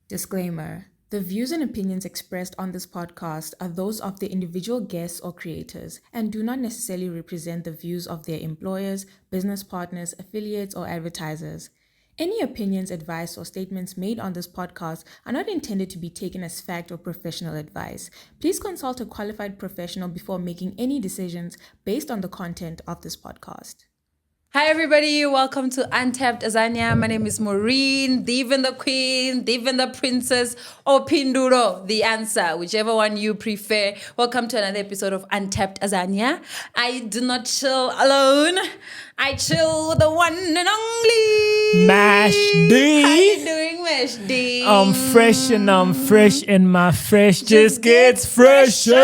Disclaimer: the views and opinions expressed on this podcast are those of the individual guests or creators and do not necessarily represent the views of their employers, business partners, affiliates, or advertisers. Any opinions, advice, or statements made on this podcast are not intended to be taken as fact or professional advice. Please consult a qualified professional before making any decisions based on the content of this podcast. Hi everybody, welcome to Untapped Azania. My name is Maureen, even the queen, even the princess, or Pinduro, the answer, whichever one you prefer. Welcome to another episode of Untapped Azania. I do not chill alone. I chill with the one and only Mash D. How you doing, Mash D? I'm fresh and my fresh just gets fresher.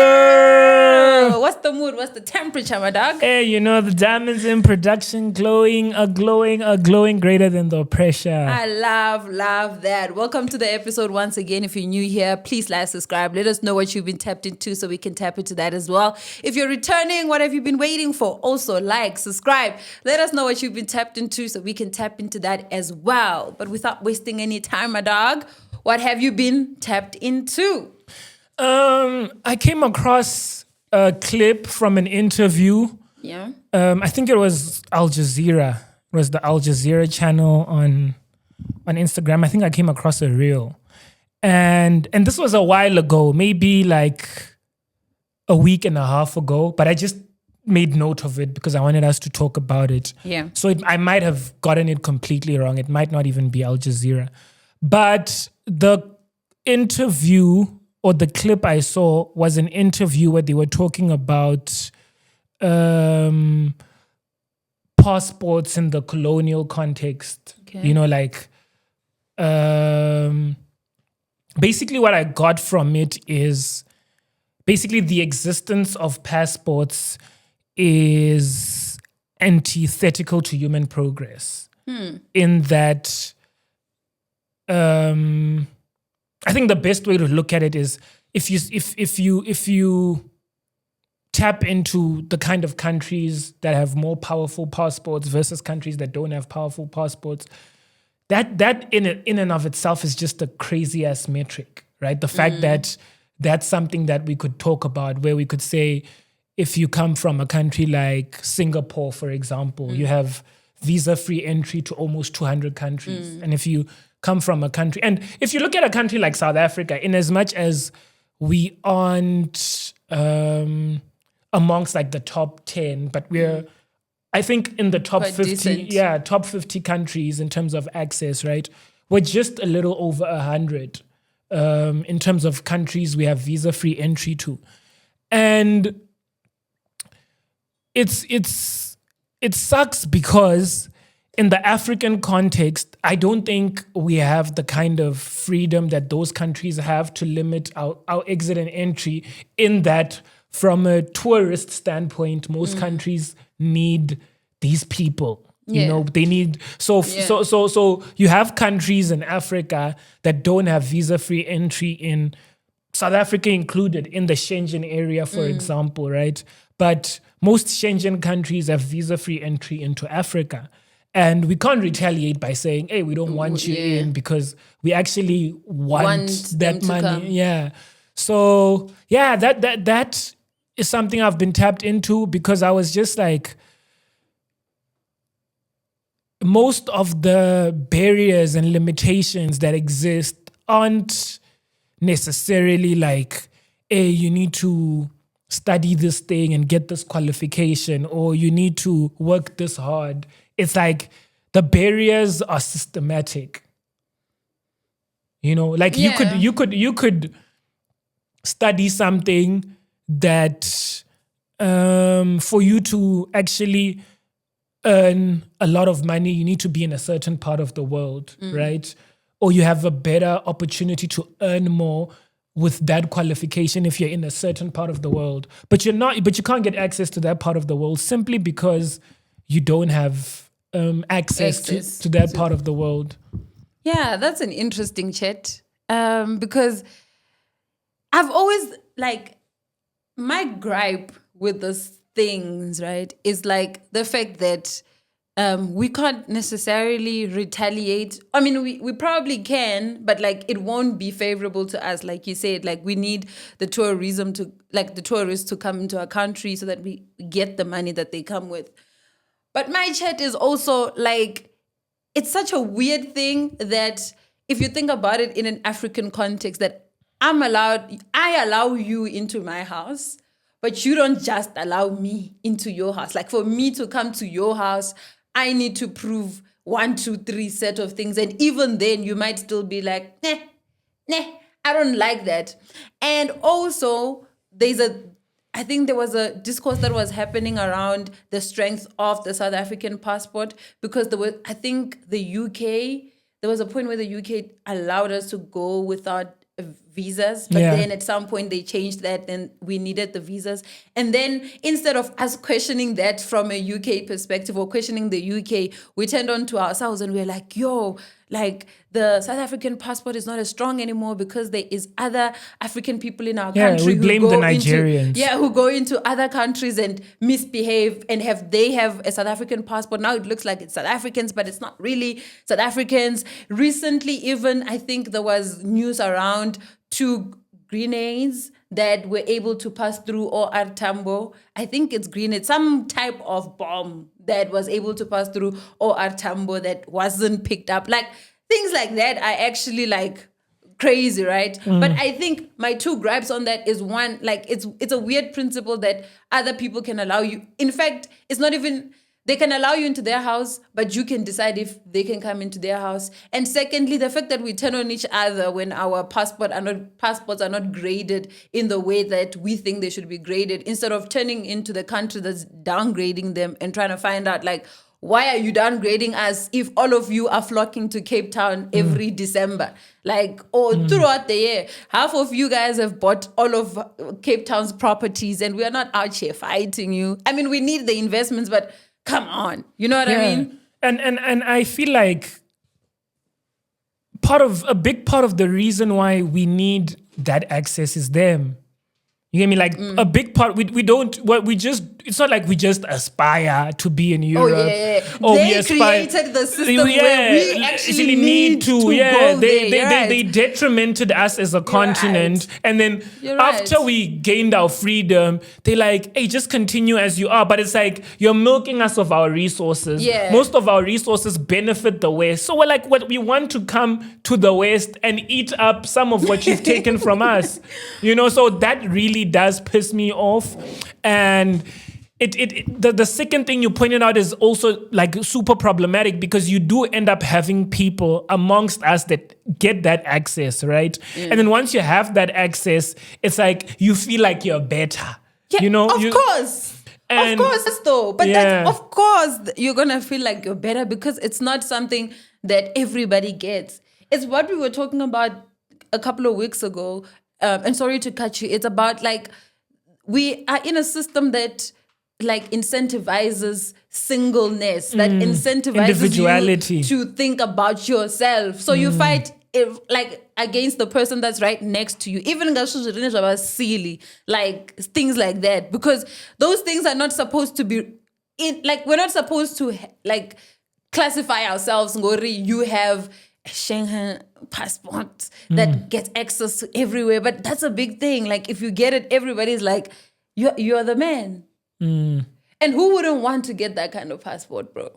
What's the mood? What's the temperature, my dog? Hey, you know the diamonds in production glowing greater than the pressure. I love that. Welcome to the episode once again. If you're new here, please like, subscribe. Let us know what you've been tapped into so we can tap into that as well. If you're returning, what have you been waiting for? Also, like, subscribe. Let us know what you've been tapped into so we can tap into that as well. But without wasting any time, my dog, what have you been tapped into? I came across a clip from an interview. Yeah. I think it was Al Jazeera. It was the Al Jazeera channel on Instagram. I think I came across a reel. And this was a while ago, maybe like a week and a half ago, but I just made note of it because I wanted us to talk about it. Yeah. So I might have gotten it completely wrong. It might not even be Al Jazeera. But the interview or the clip I saw was an interview where they were talking about passports in the colonial context. Okay. You know, like basically what I got from it is basically the existence of passports is antithetical to human progress. In that I think the best way to look at it is if you tap into the kind of countries that have more powerful passports versus countries that don't have powerful passports, that in and of itself is just a crazy ass metric, right? The fact that that's something that we could talk about, where we could say, if you come from a country like Singapore, for example, you have visa-free entry to almost 200 countries. And if you come from a country, and if you look at a country like South Africa, in as much as we aren't amongst like the top 10, but we're, I think in the top Quite 50, decent. top 50 countries in terms of access, right? We're just a little over 100 in terms of countries we have visa-free entry to. And it sucks because in the African context, I don't think we have the kind of freedom that those countries have to limit our exit and entry, in that from a tourist standpoint, most countries need these people. Yeah. You know, they need so you have countries in Africa that don't have visa-free entry, in South Africa included, in the Schengen area, for example, right? But most Schengen countries have visa-free entry into Africa. And we can't retaliate by saying, hey, we don't want you in, because we actually want them that to money. come. Yeah. So yeah, that is something I've been tapped into, because I was just like, most of the barriers and limitations that exist aren't necessarily like, hey, you need to study this thing and get this qualification, or you need to work this hard. It's like the barriers are systematic. You know, like you could study something that for you to actually earn a lot of money, you need to be in a certain part of the world, right? Or you have a better opportunity to earn more with that qualification if you're in a certain part of the world. But you can't get access to that part of the world simply because you don't have access to that part of the world. Yeah, that's an interesting chat. Because I've always, like, my gripe with those things, right, is like the fact that we can't necessarily retaliate. I mean, we probably can, but like it won't be favorable to us. Like you said, like we need the tourists to come into our country so that we get the money that they come with. But my chat is also like, it's such a weird thing that if you think about it in an African context, that I allow you into my house, but you don't just allow me into your house. Like for me to come to your house, I need to prove 1, 2, 3 set of things. And even then you might still be like, nah, I don't like that. And also I think there was a discourse that was happening around the strength of the South African passport, because I think the UK, there was a point where the UK allowed us to go without visas, but then at some point they changed that and we needed the visas. And then instead of us questioning that from a UK perspective or questioning the UK, we turned on to ourselves and we're like, yo, like the South African passport is not as strong anymore because there is other African people in our country we blame the Nigerians. who go into other countries and misbehave and have a South African passport. Now it looks like it's South Africans, but it's not really South Africans. Recently, even I think there was news around 2 grenades that were able to pass through OR Tambo. I think it's grenade, some type of bomb that was able to pass through OR Tambo that wasn't picked up. Like things like that are actually like crazy, right? But I think my 2 gripes on that is, one, like it's a weird principle that other people can allow you. In fact, it's not even, they can allow you into their house, but you can decide if they can come into their house. And secondly, the fact that we turn on each other when our passports are not graded in the way that we think they should be graded, instead of turning into the country that's downgrading them and trying to find out, like, why are you downgrading us if all of you are flocking to Cape Town every December? Like, throughout the year, half of you guys have bought all of Cape Town's properties and we are not out here fighting you. I mean, we need the investments, but come on. You know what I mean? And I feel like a big part of the reason why we need that access is them. You get me? Like a big part, it's not like we just aspire to be in Europe. They created the system where we actually need to go there. They detrimented us as a continent. Right. And then after we gained our freedom, they like, hey, just continue as you are. But it's like, you're milking us of our resources. Yeah. Most of our resources benefit the West. So we're like, we want to come to the West and eat up some of what you've taken from us. You know, so that really does piss me off. And the second thing you pointed out is also like super problematic, because you do end up having people amongst us that get that access, right? And then once you have that access, it's like you feel like you're better. Yeah, you know, of course, though. But that's, of course, you're gonna feel like you're better because it's not something that everybody gets. It's what we were talking about a couple of weeks ago. And sorry to cut you. It's about like, we are in a system that like incentivizes singleness, that incentivizes individuality, you to think about yourself. So you fight like against the person that's right next to you. Even silly, like things like that, because those things are not supposed to be in. Like we're not supposed to like classify ourselves. Ngori, you have a Schengen passport that gets access to everywhere, but that's a big thing. Like if you get it, everybody's like, you're the man. And who wouldn't want to get that kind of passport, bro?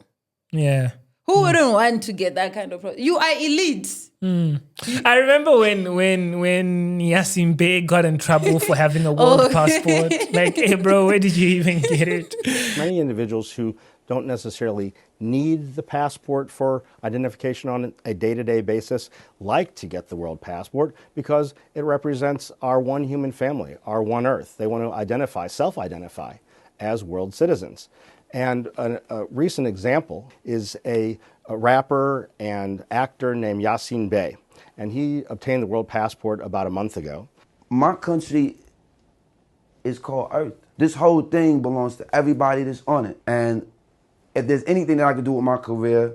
Yeah. Who wouldn't want to get that kind of passport? You are elite. I remember when Yasin Bey got in trouble for having a world passport. Like, hey, bro, where did you even get it? Many individuals who don't necessarily need the passport for identification on a day-to-day basis like to get the world passport because it represents our one human family, our one earth. They want to self-identify as world citizens. And a recent example is a rapper and actor named Yasin Bey. And he obtained the world passport about a month ago. My country is called Earth. This whole thing belongs to everybody that's on it. And if there's anything that I could do with my career,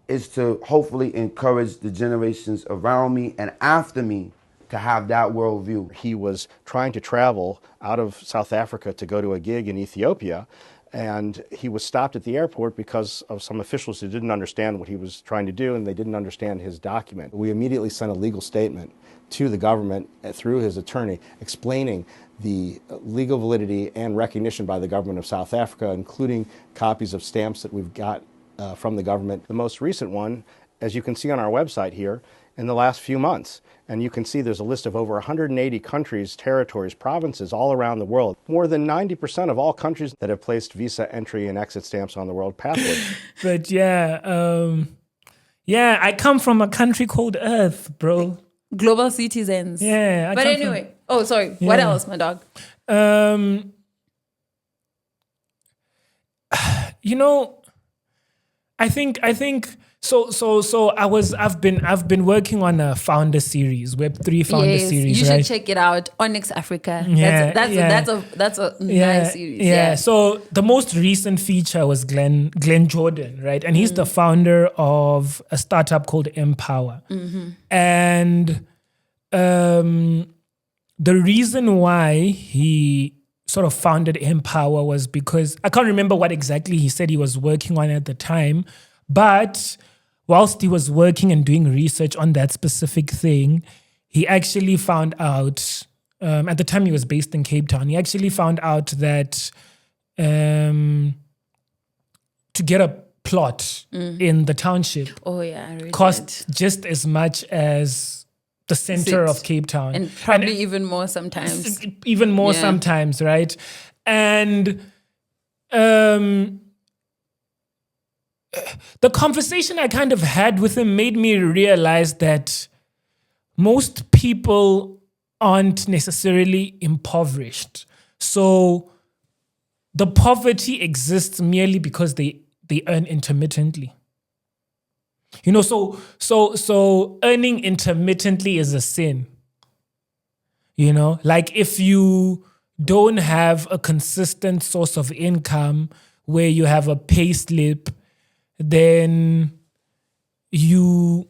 is to hopefully encourage the generations around me and after me to have that worldview. He was trying to travel out of South Africa to go to a gig in Ethiopia And he was stopped at the airport because of some officials who didn't understand what he was trying to do, and they didn't understand his document. We immediately sent a legal statement to the government through his attorney explaining the legal validity and recognition by the government of South Africa, including copies of stamps that we've got from the government. The most recent one, as you can see on our website here, in the last few months. And you can see there's a list of over 180 countries, territories, provinces all around the world. More than 90% of all countries that have placed visa entry and exit stamps on the world passport. But I come from a country called Earth, bro. Global citizens. Yeah. But anyway, sorry. Yeah. What else, my dog? I think so I've been working on a founder series, Web3 Founder Series. You should right? check it out. Onyx Africa. Yeah, That's a nice series. Yeah. So the most recent feature was Glen Jordan, right? And he's the founder of a startup called Empowa. And the reason why he sort of founded Empowa was because I can't remember what exactly he said he was working on at the time, but whilst he was working and doing research on that specific thing, he actually found out, at the time he was based in Cape Town, he actually found out that to get a plot in the township cost just as much as the center of Cape Town. And probably even more sometimes. Even more sometimes, right? And the conversation I kind of had with him made me realize that most people aren't necessarily impoverished. So the poverty exists merely because they earn intermittently. So earning intermittently is a sin. Like if you don't have a consistent source of income where you have a pay slip, then you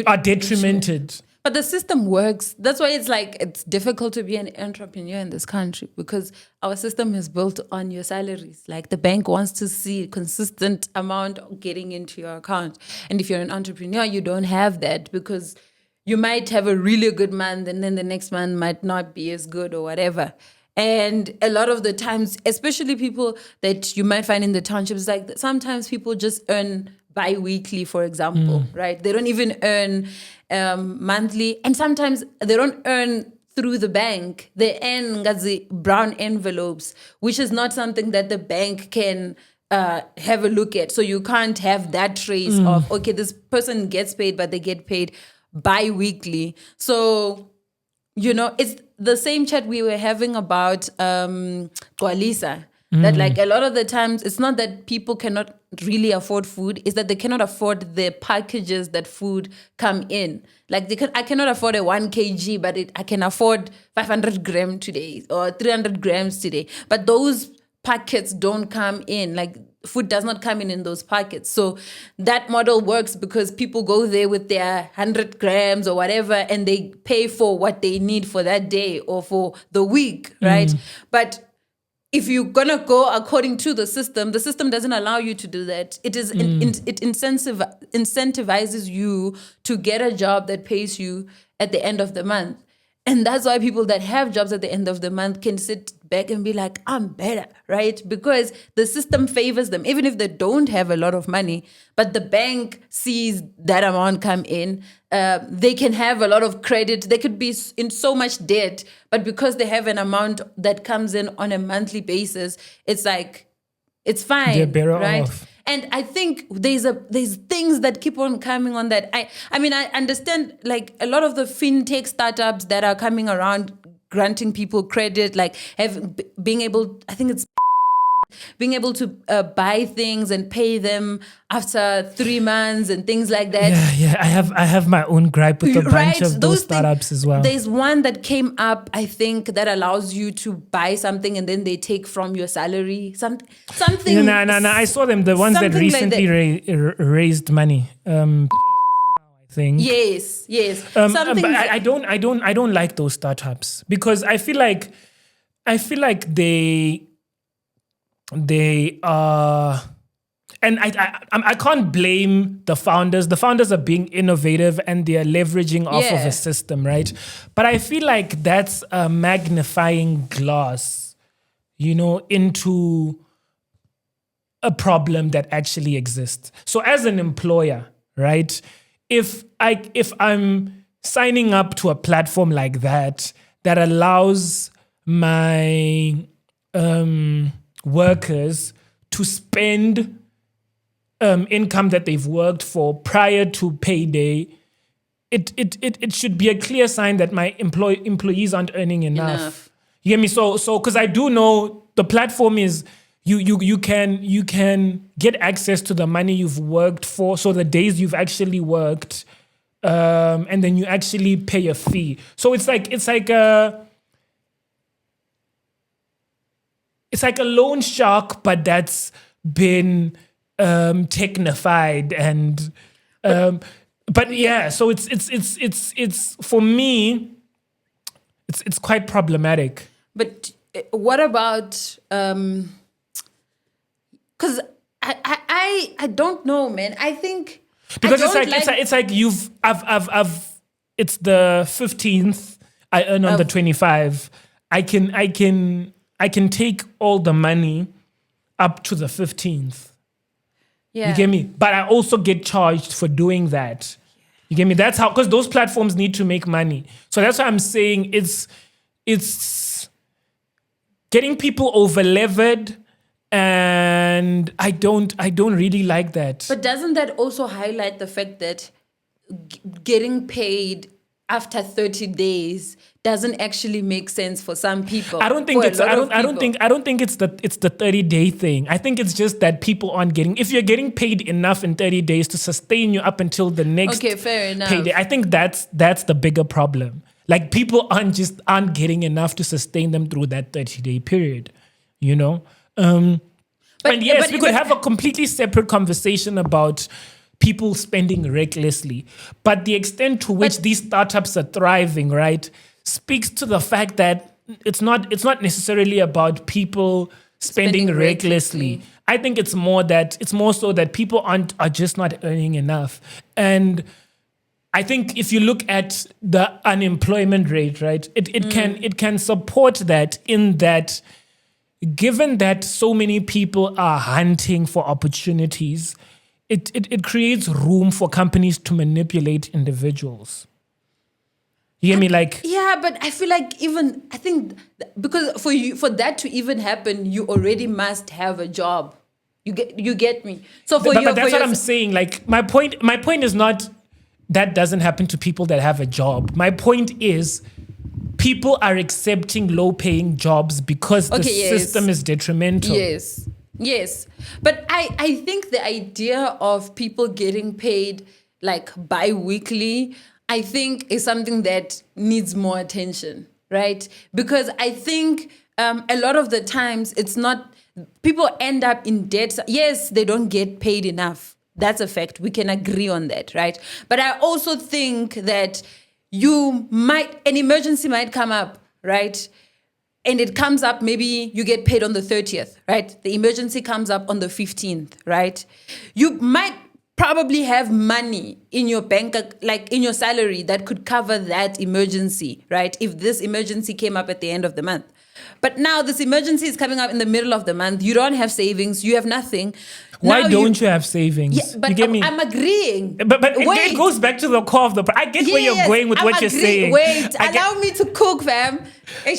are detrimented. But the system works. That's why it's difficult to be an entrepreneur in this country, because our system is built on your salaries. Like the bank wants to see a consistent amount getting into your account. And if you're an entrepreneur, you don't have that, because you might have a really good month and then the next month might not be as good or whatever. And a lot of the times, especially people that you might find in the townships, like sometimes people just earn bi-weekly, for example, right? They don't even earn monthly. And sometimes they don't earn through the bank. They earn the brown envelopes, which is not something that the bank can have a look at. So you can't have that trace of, okay, this person gets paid, but they get paid bi-weekly. So, it's the same chat we were having about Gwalisa. That like a lot of the times, it's not that people cannot really afford food, it's that they cannot afford the packages that food come in. Like I cannot afford a 1 kg, but I can afford 500 grams today or 300 grams today. But those packets don't come in, like food does not come in those packets. So that model works because people go there with their 100 grams or whatever, and they pay for what they need for that day or for the week, right? But if you're gonna go according to the system doesn't allow you to do that. It is it incentivizes you to get a job that pays you at the end of the month. And that's why people that have jobs at the end of the month can sit back and be like, I'm better, right? Because the system favors them, even if they don't have a lot of money, but the bank sees that amount come in. They can have a lot of credit. They could be in so much debt, but because they have an amount that comes in on a monthly basis, it's like, it's fine, they're better right? off. And I think there's things that keep on coming on that. I mean, I understand like a lot of the fintech startups that are coming around granting people credit, like being able to buy things and pay them after 3 months and things like that. Yeah. I have my own gripe with a bunch of those startups as well. There's one that came up, I think, that allows you to buy something and then they take from your salary. Something. No. I saw them. The ones that recently raised money. I think. Yes. But I don't like those startups because I feel like they they are, and I can't blame the founders. The founders are being innovative and they are leveraging off of Yeah. a system, right? But I feel like that's a magnifying glass, into a problem that actually exists. So as an employer, right, if I'm signing up to a platform like that allows my workers to spend income that they've worked for prior to payday, it should be a clear sign that my employees aren't earning enough. You get me? So because I do know the platform is you can get access to the money you've worked for, so the days you've actually worked, and then you actually pay a fee. So it's like a loan shark, but that's been technified and but yeah. So it's for me, it's quite problematic. But what about? Because I don't know, man. I think Because I it's don't like it's like it's the 15th. I earn on the 25. I can take all the money up to the 15th. yeah. You get me? But I also get charged for doing that. You get me? That's how, because those platforms need to make money. So that's why I'm saying it's getting people over levered, and I don't really like that. But doesn't that also highlight the fact that getting paid after 30 days doesn't actually make sense for some people? I don't think For a it's lot I of don't think it's the 30-day thing. I think it's just that people aren't getting, if you're getting paid enough in 30 days to sustain you up until the next Okay, fair enough. payday. I think that's the bigger problem. Like people aren't getting enough to sustain them through that 30-day period, But- and yes, but- we could but- have a completely separate conversation about people spending recklessly. But the extent to which these startups are thriving, right, speaks to the fact that it's not necessarily about people spending recklessly. I think it's more so that people are just not earning enough. And I think if you look at the unemployment rate, right, it can support that, in that given that so many people are hunting for opportunities, it creates room for companies to manipulate individuals. You hear me? Like, Yeah, but I feel like because for that to even happen, you already must have a job. You get me? So but that's what I'm saying. Like, my point is not that doesn't happen to people that have a job. My point is people are accepting low-paying jobs because the system is detrimental. Yes. But I think the idea of people getting paid like bi-weekly, I think is something that needs more attention, right? Because I think a lot of the times it's not, people end up in debt. Yes, they don't get paid enough. That's a fact. We can agree on that, right? But I also think that an emergency might come up, right? And it comes up, maybe you get paid on the 30th, right? The emergency comes up on the 15th, right? You might probably have money in your bank, like in your salary, that could cover that emergency, right? If this emergency came up at the end of the month. But now this emergency is coming up in the middle of the month. You don't have savings. You have nothing. Why don't you have savings? Yeah, but you get me? I'm agreeing. But it goes back to the core of the. I get where you're going with what you're saying. Wait, allow me to cook, fam. I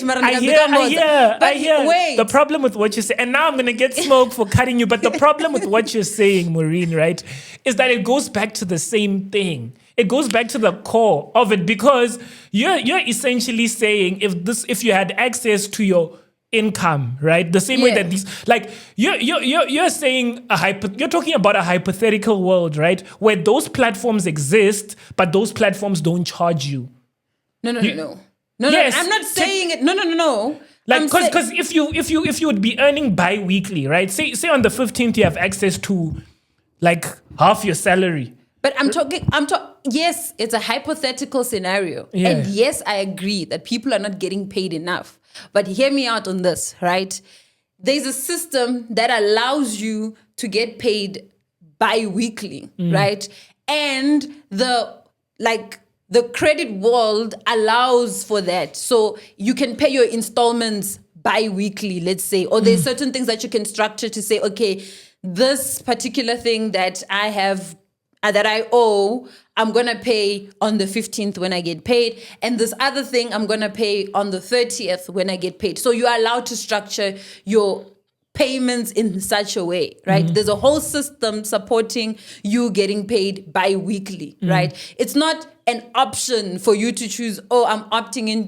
hear. Wait. The problem with what you say, and now I'm gonna get smoked for cutting you. But the problem with what you're saying, Maureen, right, is that it goes back to the same thing. It goes back to the core of it, because you're essentially saying if you had access to your income, right? The same way that these, like, you're saying you're talking about a hypothetical world, right, where those platforms exist, but those platforms don't charge you. No. Yes, I'm not saying it. No. Like, because if you would be earning bi-weekly, right? Say on the 15th you have access to like half your salary. But I'm talking, yes, it's a hypothetical scenario. Yeah. And yes, I agree that people are not getting paid enough. But hear me out on this, right? there's a system that allows you to get paid bi-weekly, right? And the credit world allows for that. So you can pay your installments bi-weekly, let's say, or there's certain things that you can structure to say, okay, this particular thing that I have, that I owe, I'm going to pay on the 15th when I get paid. And this other thing, I'm going to pay on the 30th when I get paid. So you are allowed to structure your payments in such a way, right? There's a whole system supporting you getting paid bi-weekly, right? It's not an option for you to choose, oh, I'm opting in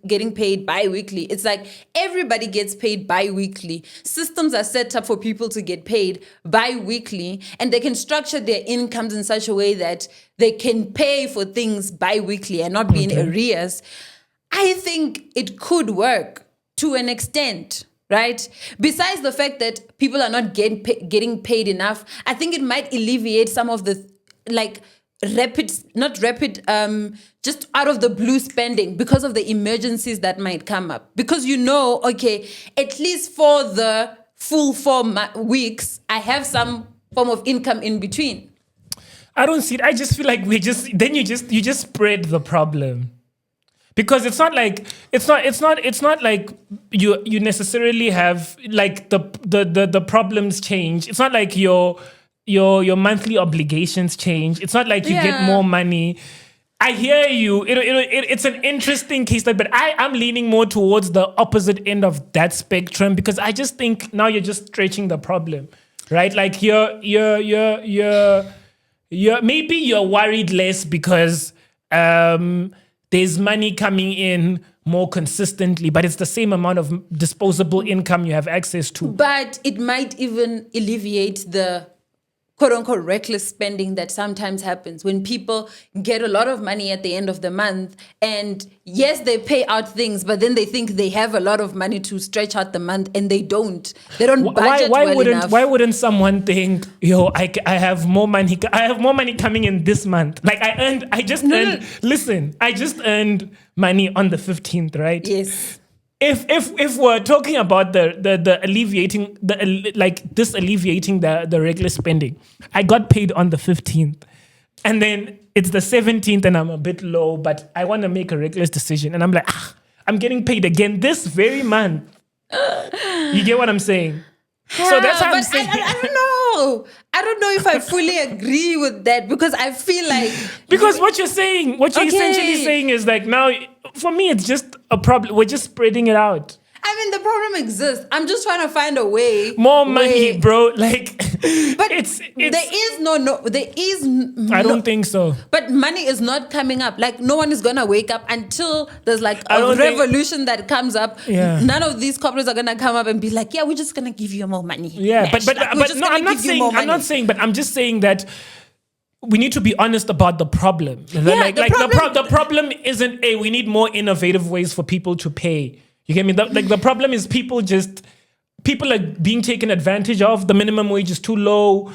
getting paid bi-weekly. It's like everybody gets paid bi-weekly. Systems are set up for people to get paid bi-weekly, and they can structure their incomes in such a way that they can pay for things bi-weekly and not be in arrears. I think it could work to an extent. Right? Besides the fact that people are not getting paid enough, I think it might alleviate some of the just out of the blue spending because of the emergencies that might come up. Because okay, at least for the full 4 weeks, I have some form of income in between. I don't see it. I just feel like you just spread the problem. Because it's not like you necessarily have like the problems change. It's not like your monthly obligations change. It's not like you get more money. I hear you. It's an interesting case study, but I'm leaning more towards the opposite end of that spectrum because I just think now you're just stretching the problem, right? Like you're maybe you're worried less because there's money coming in more consistently, but it's the same amount of disposable income you have access to. But it might even alleviate the quote-unquote reckless spending that sometimes happens when people get a lot of money at the end of the month, and yes, they pay out things, but then they think they have a lot of money to stretch out the month, and they don't. They don't budget enough. Why wouldn't someone think, I have more money? I have more money coming in this month. Like I just earned money on the 15th, right? Yes. If we're talking about the alleviating alleviating the regular spending, I got paid on the 15th, and then it's the 17th, and I'm a bit low, but I want to make a reckless decision, and I'm like, I'm getting paid again this very month. You get what I'm saying? So that's how I'm saying. I don't know. I don't know if I fully agree with that because I feel like because what you're essentially saying is like now for me it's just a problem. We're just spreading it out. I mean, the problem exists. I'm just trying to find a way. More money, bro. Like, but there is no. I don't think so. But money is not coming up. Like, no one is gonna wake up until there's like a revolution that comes up. Yeah. None of these corporates are gonna come up and be like, yeah, we're just gonna give you more money. Yeah, but no, I'm not saying. But I'm just saying that we need to be honest about the problem. The problem isn't we need more innovative ways for people to pay. You get me? The problem is people are being taken advantage of. The minimum wage is too low.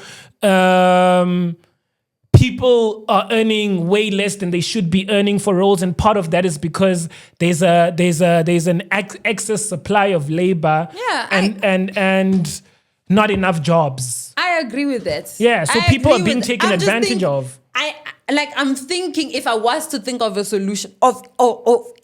People are earning way less than they should be earning for roles, and part of that is because there's an excess supply of labor. And not enough jobs. I agree with that. Yeah, so people are being taken advantage of. I'm thinking if I was to think of a solution of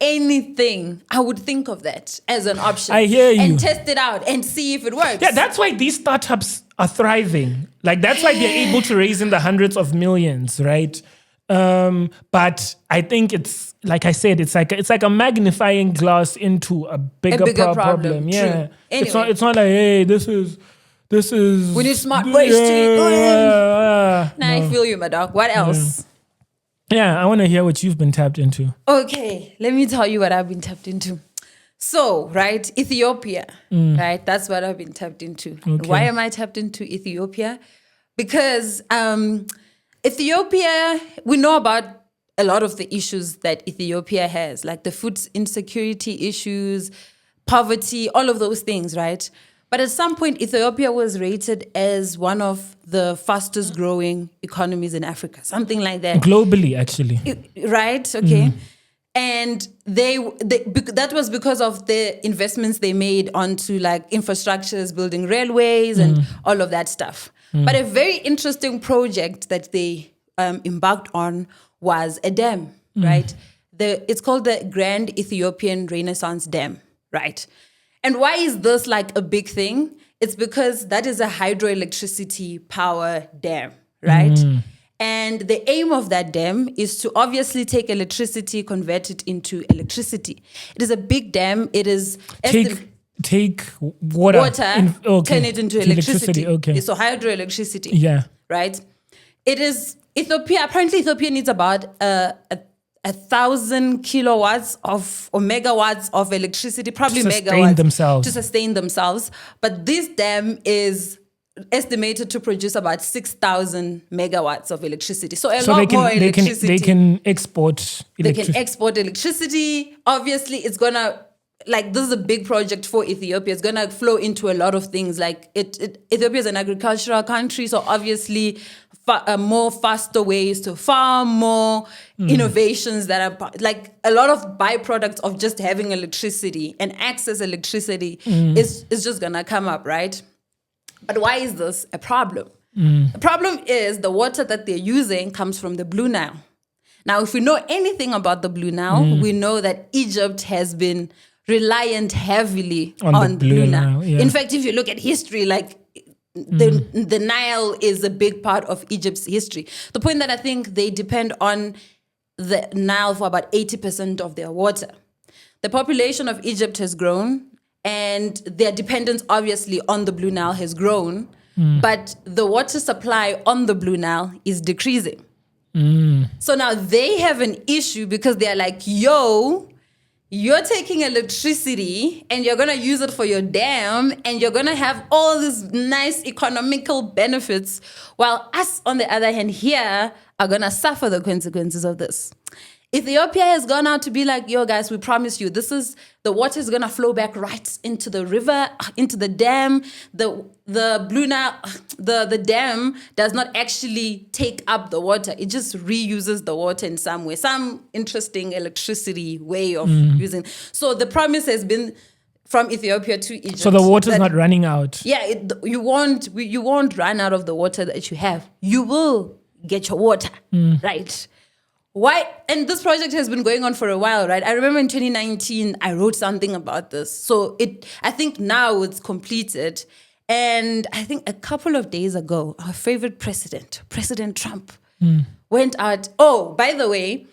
anything, I would think of that as an option. I hear you. And test it out and see if it works. Yeah, that's why these startups are thriving. Like that's why they're able to raise in the hundreds of millions, right? But I think it's like I said, it's like a magnifying glass into a bigger problem. Yeah, anyway. It's not like this is. We need smart ways to. I feel you, my dog. What else? Yeah, I want to hear what you've been tapped into. Okay, let me tell you what I've been tapped into. So, right, Ethiopia, right? That's what I've been tapped into. Okay. Why am I tapped into Ethiopia? Because Ethiopia, we know about a lot of the issues that Ethiopia has, like the food insecurity issues, poverty, all of those things, right? But at some point, Ethiopia was rated as one of the fastest growing economies in Africa, something like that. Globally, actually. Right? Okay. And that was because of the investments they made onto like infrastructures, building railways and all of that stuff. But a very interesting project that they embarked on was a dam, right? It's called the Grand Ethiopian Renaissance Dam, right? And why is this like a big thing? It's because that is a hydroelectricity power dam, right? And the aim of that dam is to obviously take electricity, convert it into electricity. It is a big dam. It is take water, turn it into electricity. Okay. So hydroelectricity. Yeah. Right? It is Ethiopia. Apparently, Ethiopia needs about 1,000 kilowatts or megawatts of electricity, probably megawatts to sustain themselves. But this dam is estimated to produce about 6,000 megawatts of electricity. So lot more electricity. They can export electricity. They can export electricity. Obviously, it's going to, like, this is a big project for Ethiopia. It's going to flow into a lot of things. Like, Ethiopia is an agricultural country, so obviously more faster ways to farm, more innovations that are, like, a lot of byproducts of just having electricity and access electricity is just going to come up, right? But why is this a problem? The problem is the water that they're using comes from the Blue Nile. Now, if we know anything about the Blue Nile, we know that Egypt has been reliant heavily on the Blue Nile. Yeah. In fact, if you look at history, like the Nile is a big part of Egypt's history. The point that I think they depend on the Nile for about 80% of their water. The population of Egypt has grown, and their dependence obviously on the Blue Nile has grown, but the water supply on the Blue Nile is decreasing. So now they have an issue because they're like, yo, you're taking electricity and you're going to use it for your dam and you're going to have all these nice economical benefits, while us, on the other hand, here are going to suffer the consequences of this. Ethiopia has gone out to be like, yo, guys, we promise you, the water is going to flow back right into the river, into the dam. The Blue Nile, the dam does not actually take up the water. It just reuses the water in some way, some interesting electricity way of using. So the promise has been from Ethiopia to Egypt. So the water is not running out. Yeah, you won't run out of the water that you have. You will get your water, right? Why? And this project has been going on for a while, right? I remember in 2019, I wrote something about this. So I think now it's completed. And I think a couple of days ago, our favorite president, President Trump, went out. Oh, by the way,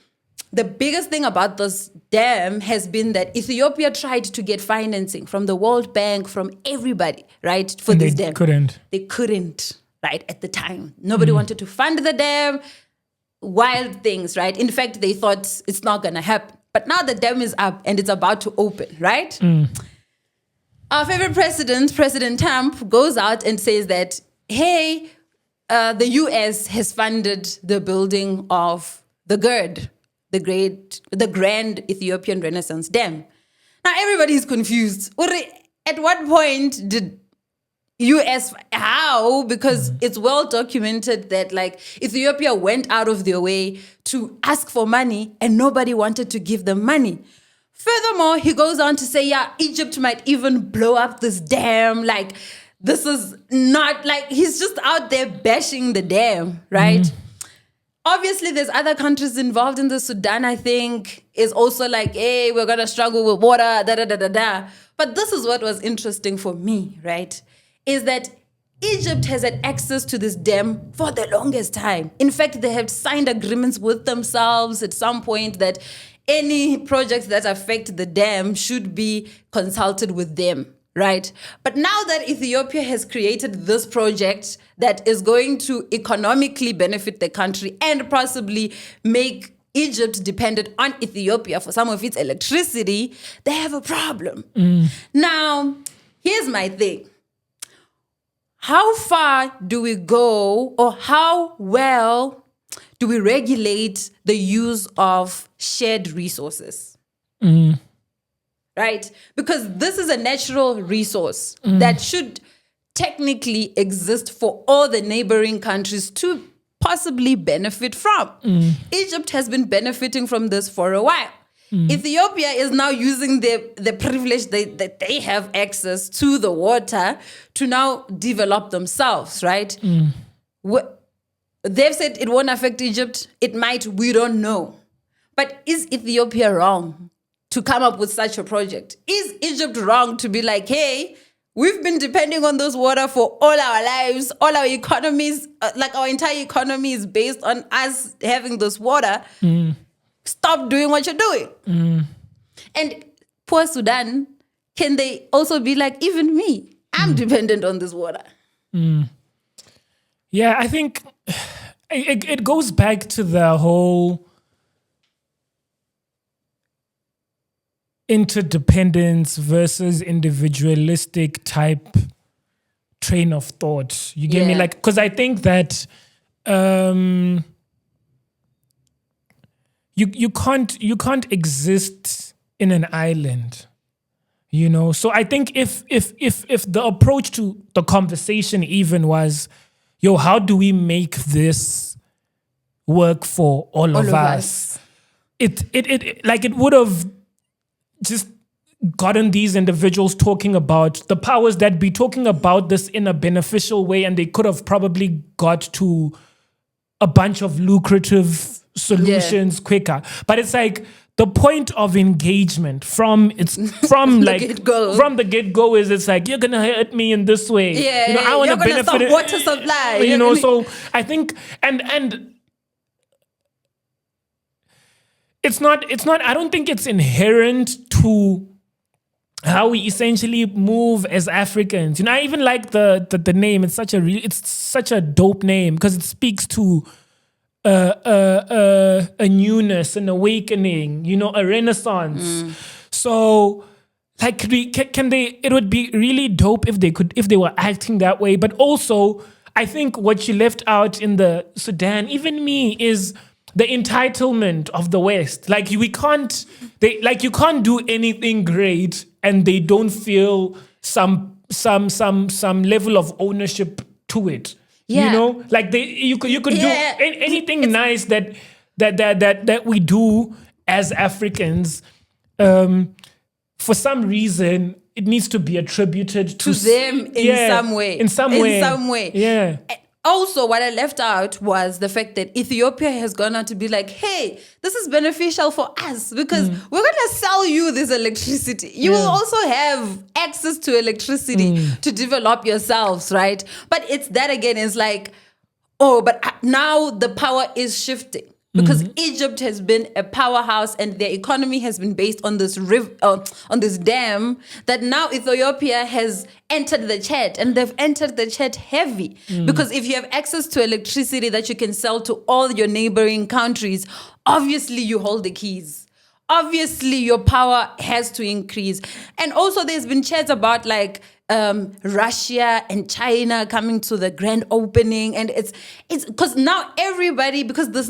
the biggest thing about this dam has been that Ethiopia tried to get financing from the World Bank, from everybody, right? For this dam. They couldn't, right? At the time. Nobody wanted to fund the dam. Wild things, right? In fact, they thought it's not going to happen. But now the dam is up and it's about to open, right? Our favorite president, President Trump, goes out and says that, hey, the US has funded the building of the GERD, the Grand Ethiopian Renaissance Dam. Now everybody's confused. At what point did US, how? Because it's well documented that, like, Ethiopia went out of their way to ask for money and nobody wanted to give them money. Furthermore, he goes on to say, yeah, Egypt might even blow up this dam. Like, this is not, like, he's just out there bashing the dam, right? Obviously, there's other countries involved in the Sudan, I think, is also like, hey, we're going to struggle with water, da-da-da-da-da. But this is what was interesting for me, right? Is that Egypt has had access to this dam for the longest time. In fact, they have signed agreements with themselves at some point that any projects that affect the dam should be consulted with them, right? But now that Ethiopia has created this project that is going to economically benefit the country and possibly make Egypt dependent on Ethiopia for some of its electricity, they have a problem. Now, here's my thing. How far do we go, or how well do we regulate the use of shared resources? Right? Because this is a natural resource that should technically exist for all the neighboring countries to possibly benefit from. Egypt has been benefiting from this for a while. Ethiopia is now using the privilege that they have access to the water to now develop themselves, right? They've said it won't affect Egypt. It might, we don't know. But is Ethiopia wrong to come up with such a project? Is Egypt wrong to be like, hey, we've been depending on this water for all our lives, all our economies, like our entire economy is based on us having this water. Stop doing what you're doing. And poor Sudan, can they also be like, even me, I'm dependent on this water? Yeah, I think it goes back to the whole interdependence versus individualistic type train of thought. You get me? Like, because I think that you can't exist in an island, you know. So I think if the approach to the conversation even was, yo, how do we make this work for all of us? It would have just gotten these individuals talking about the powers that be, talking about this in a beneficial way, and they could have probably got to a bunch of lucrative solutions quicker. But it's like the point of engagement from the get-go is, it's like, you're gonna hurt me in this way. You know, I want to benefit. Stop water supply. You know, so I think and it's not I don't think it's inherent to how we essentially move as Africans. You know, I even like the name. It's such a dope name because it speaks to a newness, an awakening, you know, a renaissance. So like, can they, it would be really dope if they were acting that way. But also, I think what you left out in the Sudan, even me, is the entitlement of the West. Like, you can't do anything great and they don't feel some level of ownership to it. You know, like you could do anything nice that we do as Africans. For some reason, it needs to be attributed to them in some way. In some way. Yeah. Also, what I left out was the fact that Ethiopia has gone on to be like, hey, this is beneficial for us because we're going to sell you this electricity. You will also have access to electricity to develop yourselves, right? But it's that again, is like, oh, but now the power is shifting. Because Egypt has been a powerhouse and their economy has been based on this on this dam, that now Ethiopia has entered the chat, and they've entered the chat heavy. Because if you have access to electricity that you can sell to all your neighboring countries, obviously you hold the keys. Obviously your power has to increase. And also there's been chats about like Russia and China coming to the grand opening, and it's because now everybody, because this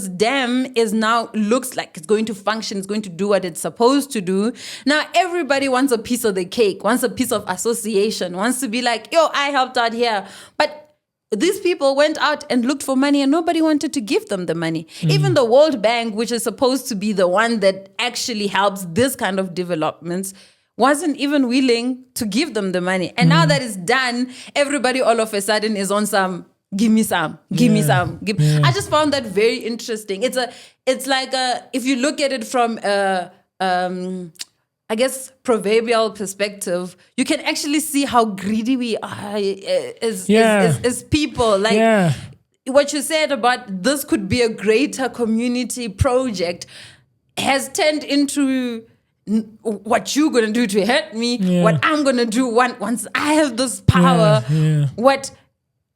dam is now looks like it's going to function, it's going to do what it's supposed to do. Now everybody wants a piece of the cake, wants a piece of association, wants to be like, yo, I helped out here. But these people went out and looked for money and nobody wanted to give them the money. Even the World Bank, which is supposed to be the one that actually helps this kind of developments, wasn't even willing to give them the money. And now that it's done, everybody all of a sudden is on some, give me some. I just found that very interesting. It's like if you look at it from I guess proverbial perspective, you can actually see how greedy we are as people. Like what you said about this could be a greater community project has turned into what you're going to do to hurt me, what I'm going to do once I have this power, what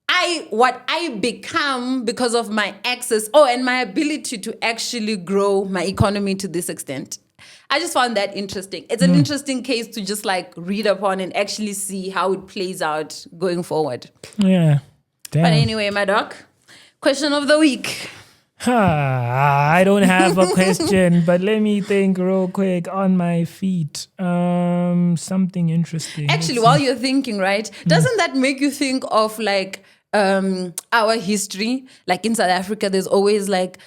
I become because of my access, and my ability to actually grow my economy to this extent. I just found that interesting. It's an interesting case to just like read upon and actually see how it plays out going forward. Yeah. Damn. But anyway, my doc, question of the week. I don't have a question, but let me think real quick on my feet. Something interesting. Actually, while you're thinking, right, doesn't that make you think of like our history? Like in South Africa, there's always like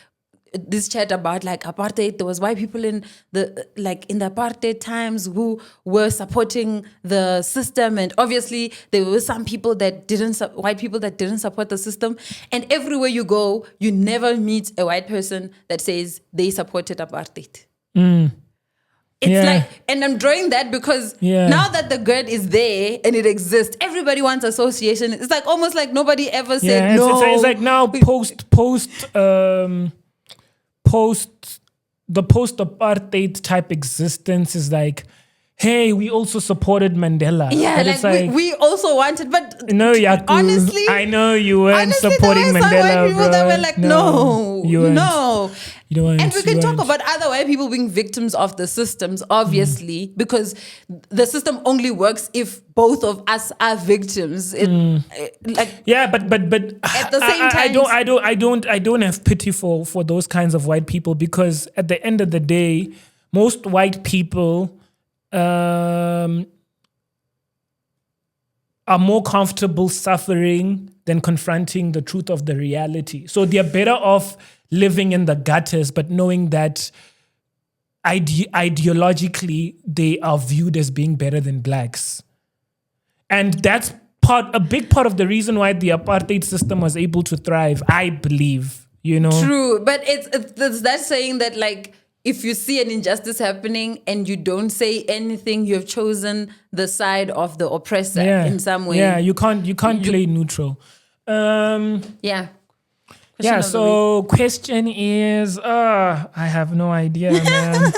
this chat about like apartheid. There was white people in the apartheid times who were supporting the system, and obviously there were some people that white people that didn't support the system. And everywhere you go, you never meet a white person that says they supported apartheid. It's like, and I'm drawing that because now that the GERD is there and it exists, everybody wants association. It's like almost like nobody ever said no. It's like now post the post-apartheid type existence is like, hey, we also supported Mandela. Yeah, but like we also wanted, but no, Yaku, honestly, I know you weren't supporting there were Mandela. Some white people bro. that were like, no. You weren't. No. You weren't, and we can you talk weren't. about other white people being victims of the systems, obviously, because the system only works if both of us are victims. But at the same time, I don't have pity for those kinds of white people, because at the end of the day, most white people are more comfortable suffering than confronting the truth of the reality. So they're better off living in the gutters, but knowing that ideologically they are viewed as being better than blacks. And that's a big part of the reason why the apartheid system was able to thrive, I believe, True, but it's that saying that, like, if you see an injustice happening and you don't say anything, you have chosen the side of the oppressor in some way. Yeah, you can't play neutral. So question is, I have no idea, man.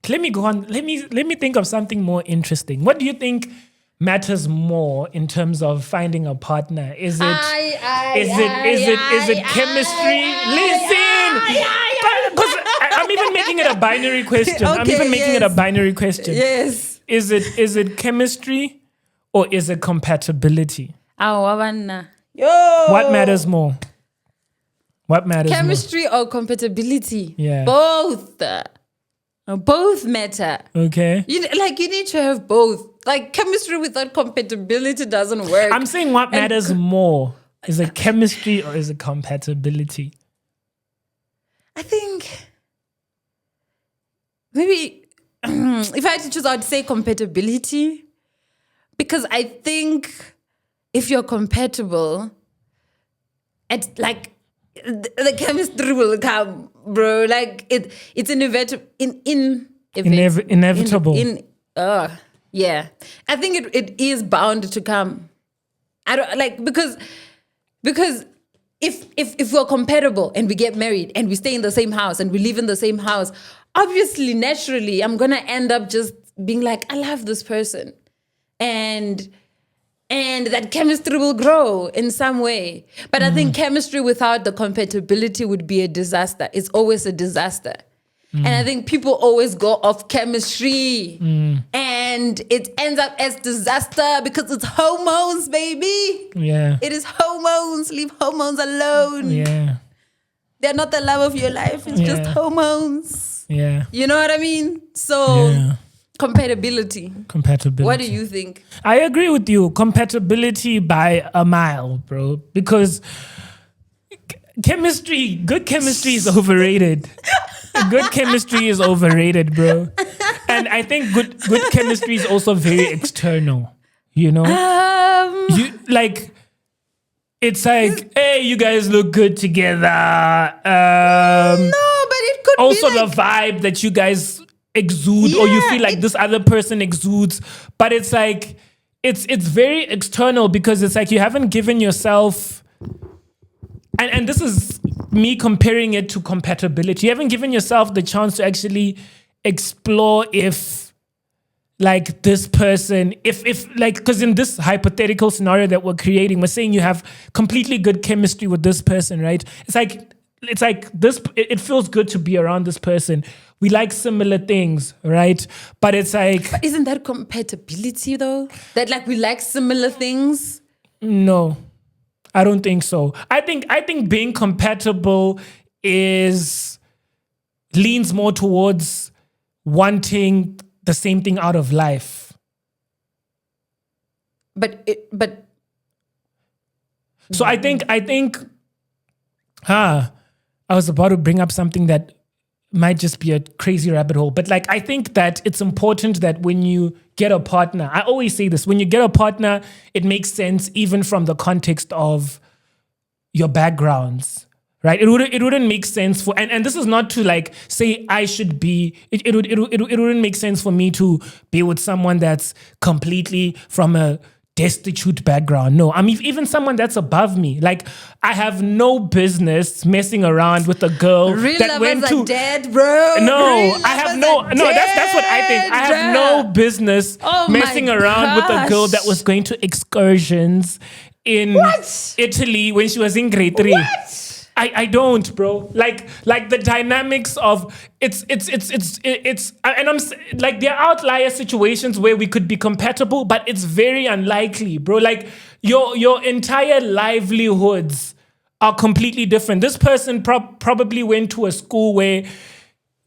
Let me go on. Let me think of something more interesting. What do you think matters more in terms of finding a partner? Is it chemistry? Listen, because I'm even making it a binary question. Okay, I'm even making it a binary question. Yes. Is it chemistry or is it compatibility? What matters more? What matters Chemistry or compatibility? Yeah. Both matter. Okay. You need to have both. Like, chemistry without compatibility doesn't work. I'm saying what matters more. Is it chemistry or is it compatibility? I think maybe if I had to choose, I would say compatibility. Because I think if you're compatible, the chemistry will come, bro. Like it's inevitable. Inevitable. Yeah. I think it is bound to come. I don't because if we're compatible and we get married and we stay in the same house and we live in the same house, obviously, naturally, I'm gonna end up just being like, I love this person, and that chemistry will grow in some way. But I think chemistry without the compatibility would be a disaster. It's always a disaster. And I think people always go off chemistry and it ends up as disaster because it's hormones, baby. Yeah. It is hormones. Leave hormones alone. Yeah. They're not the love of your life. It's just hormones. Yeah. You know what I mean? So compatibility. What do you think? I agree with you. Compatibility by a mile, bro. Because good chemistry is overrated. Good chemistry is overrated, bro. And I think good chemistry is also very external. It's like, hey, you guys look good together. No, but it could also be the vibe that you guys exude, or you feel like this other person exudes. But it's like it's very external, because it's like you haven't given yourself, and this is me comparing it to compatibility. You haven't given yourself the chance to actually explore if like this person, if like, because in this hypothetical scenario that we're creating, we're saying you have completely good chemistry with this person, right? It's like this, it feels good to be around this person. We like similar things, right? But it's like, but isn't that compatibility though? That like we like similar things? No, I don't think so. I think being compatible leans more towards wanting the same thing out of life. but So I think I was about to bring up something that might just be a crazy rabbit hole, but like I think that it's important that when you get a partner, I always say this, when you get a partner, it makes sense even from the context of your backgrounds, right? It wouldn't make sense for, and this is not to like say I should be, it wouldn't make sense for me to be with someone that's completely from a destitute background. No, I mean, even someone that's above me. Like, I have no business messing around with a girl real that lovers went to are dead, bro. no, Real I have lovers no. are That's what I think. I have dead. no business Oh messing my around with a girl that gosh. was going to excursions in What? Italy when she was in grade 3. What? I don't, bro. Like the dynamics of it's and like there are outlier situations where we could be compatible, but it's very unlikely, bro. Like your entire livelihoods are completely different. This person probably went to a school where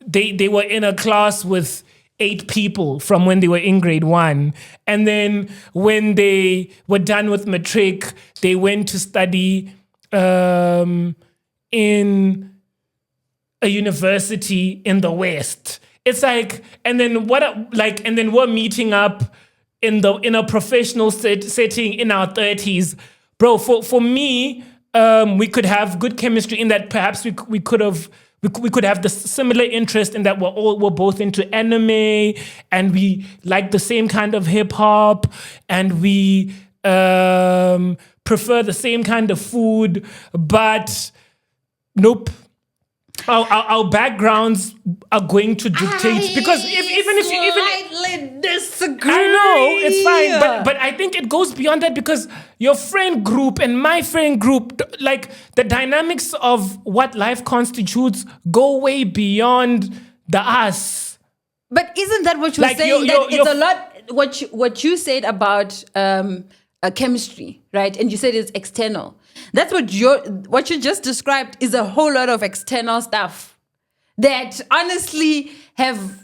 they were in a class with 8 people from when they were in grade 1. And then when they were done with matric, they went to study in a university in the West. It's like, and then we're meeting up in a professional setting in our 30s. Bro, for me, we could have good chemistry in that perhaps we could have the similar interest in that we're both into anime and we like the same kind of hip hop and we prefer the same kind of food, but nope. Our backgrounds are going to dictate because even if you slightly disagree. I know it's fine, but I think it goes beyond that because your friend group and my friend group, like the dynamics of what life constitutes, go way beyond the us. But isn't that what you're Like, saying? your- That it's a lot. What you said about chemistry, right? And you said it's external. That's what you just described is a whole lot of external stuff that honestly have.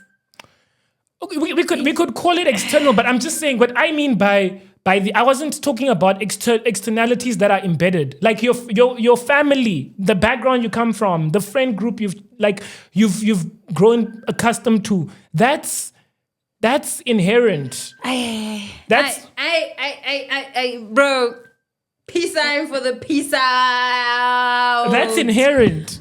Okay, we could call it external, but I'm just saying what I mean by I wasn't talking about externalities that are embedded, like your family, the background you come from, the friend group you've grown accustomed to. That's inherent. Bro. Peace sign for the peace out. That's inherent.